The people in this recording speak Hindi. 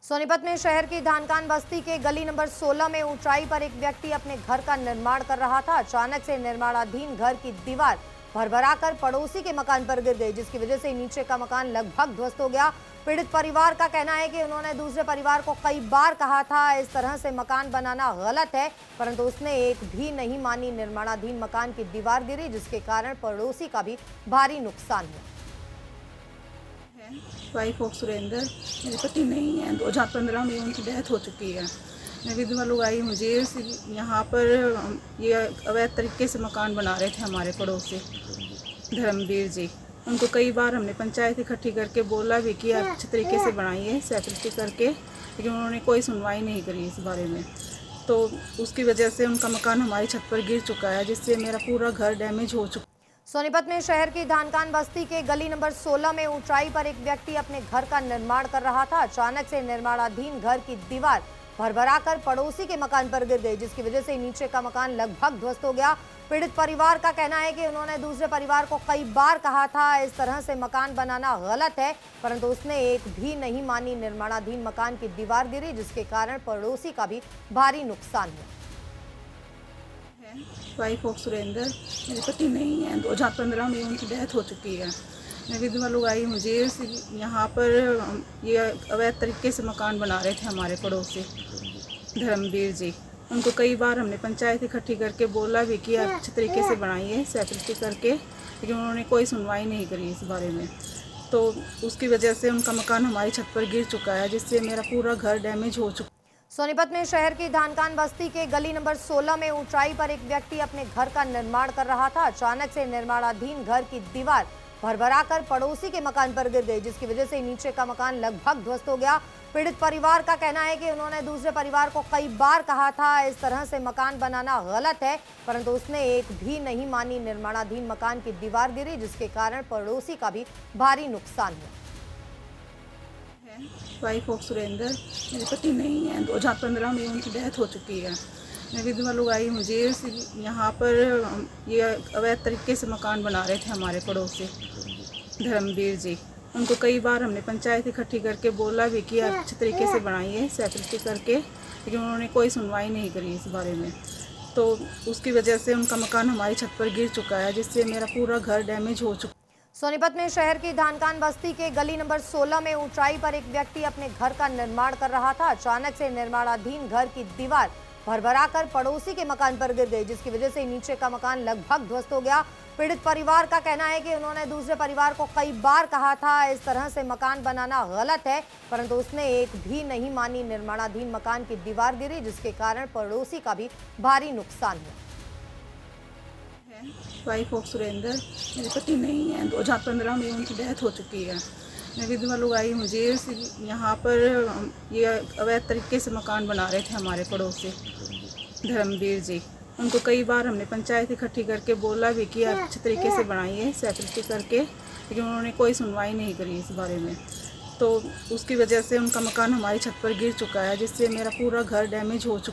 सोनीपत में शहर की धानकान बस्ती के गली नंबर 16 में ऊंचाई पर एक व्यक्ति अपने घर का निर्माण कर रहा था। अचानक से निर्माणाधीन घर की दीवार भरभराकर पड़ोसी के मकान पर गिर गई, जिसकी वजह से नीचे का मकान लगभग ध्वस्त हो गया। पीड़ित परिवार का कहना है कि उन्होंने दूसरे परिवार को कई बार कहा था इस तरह से मकान बनाना गलत है, परंतु उसने एक भी नहीं मानी। निर्माणाधीन मकान की दीवार गिरी, जिसके कारण पड़ोसी का भी भारी नुकसान हुआ। वाइफ ऑफ सुरेंद्र, मेरे पति नहीं है। 2015 में उनकी डेथ हो चुकी है। मैं विधवा लोग आई, मुझे यहाँ पर ये अवैध तरीके से मकान बना रहे थे हमारे पड़ोसी धर्मवीर जी। उनको कई बार हमने पंचायत इकट्ठी करके बोला भी कि आप अच्छे तरीके से बनाइए सेक्रेटरी करके, लेकिन उन्होंने कोई सुनवाई नहीं करी इस बारे में। तो उसकी वजह से उनका मकान हमारी छत पर गिर चुका है, जिससे मेरा पूरा घर डैमेज हो चुका है। सोनीपत में शहर की धानकान बस्ती के गली नंबर 16 में ऊंचाई पर एक व्यक्ति अपने घर का निर्माण कर रहा था। अचानक से निर्माणाधीन घर की दीवार भरभराकर पड़ोसी के मकान पर गिर गई, जिसकी वजह से नीचे का मकान लगभग ध्वस्त हो गया। पीड़ित परिवार का कहना है कि उन्होंने दूसरे परिवार को कई बार कहा था इस तरह से मकान बनाना गलत है, परंतु उसने एक भी नहीं मानी। निर्माणाधीन मकान की दीवार गिरी, जिसके कारण पड़ोसी का भी भारी नुकसान हुआ। वाइफ ऑफ सुरेंद्र, मेरे पति नहीं है। 2015 में उनकी डेथ हो चुकी है। मैं विधवा लोग आई, मुझे यहाँ पर ये अवैध तरीके से मकान बना रहे थे हमारे पड़ोसी धर्मवीर जी। उनको कई बार हमने पंचायत इकट्ठी करके बोला भी कि आप अच्छे तरीके से बनाइए सेक्रेटरी करके, लेकिन उन्होंने कोई सुनवाई नहीं करी इस बारे में। तो उसकी वजह से उनका मकान हमारी छत पर गिर चुका है, जिससे मेरा पूरा घर डैमेज हो चुका है। सोनीपत में शहर की धानकान बस्ती के गली नंबर 16 में ऊंचाई पर एक व्यक्ति अपने घर का निर्माण कर रहा था। अचानक से निर्माणाधीन घर की दीवार भरभराकर पड़ोसी के मकान पर गिर गई, जिसकी वजह से नीचे का मकान लगभग ध्वस्त हो गया। पीड़ित परिवार का कहना है कि उन्होंने दूसरे परिवार को कई बार कहा था इस तरह से मकान बनाना गलत है, परंतु उसने एक भी नहीं मानी। निर्माणाधीन मकान की दीवार गिरी, जिसके कारण पड़ोसी का भी भारी नुकसान हुआ। वाइफ ऑफ सुरेंद्र, मेरे पति नहीं है। 2015 में उनकी डेथ हो चुकी है। मैं विधवा लोग आई, मुझे यहाँ पर ये अवैध तरीके से मकान बना रहे थे हमारे पड़ोसी धर्मवीर जी। उनको कई बार हमने पंचायत इकट्ठी करके बोला भी कि आप अच्छे तरीके से बनाइए सेक्रेटरी करके, लेकिन उन्होंने कोई सुनवाई नहीं करी इस बारे में। तो उसकी वजह से उनका मकान हमारी छत पर गिर चुका है, जिससे मेरा पूरा घर डैमेज हो चुका है। सोनीपत में शहर की धानकान बस्ती के गली नंबर 16 में ऊंचाई पर एक व्यक्ति अपने घर का निर्माण कर रहा था। अचानक से निर्माणाधीन घर की दीवार भरभराकर पड़ोसी के मकान पर गिर गई, जिसकी वजह से नीचे का मकान लगभग ध्वस्त हो गया। पीड़ित परिवार का कहना है कि उन्होंने दूसरे परिवार को कई बार कहा था इस तरह से मकान बनाना गलत है, परंतु उसने एक भी नहीं मानी। निर्माणाधीन मकान की दीवार गिरी, जिसके कारण पड़ोसी का भी भारी नुकसान हुआ। वाइफ ऑफ सुरेंद्र, मेरे पति नहीं है। 2015 में उनकी डेथ हो चुकी है। मैं विधवा लोग आई, मुझे यहाँ पर ये अवैध तरीके से मकान बना रहे थे हमारे पड़ोसी धर्मवीर जी। उनको कई बार हमने पंचायत इकट्ठी करके बोला भी कि आप अच्छे तरीके से बनाइए सेक्रेटरी करके, लेकिन उन्होंने कोई सुनवाई नहीं करी इस बारे में। तो उसकी वजह से उनका मकान हमारी छत पर गिर चुका है, जिससे मेरा पूरा घर डैमेज हो चुका है।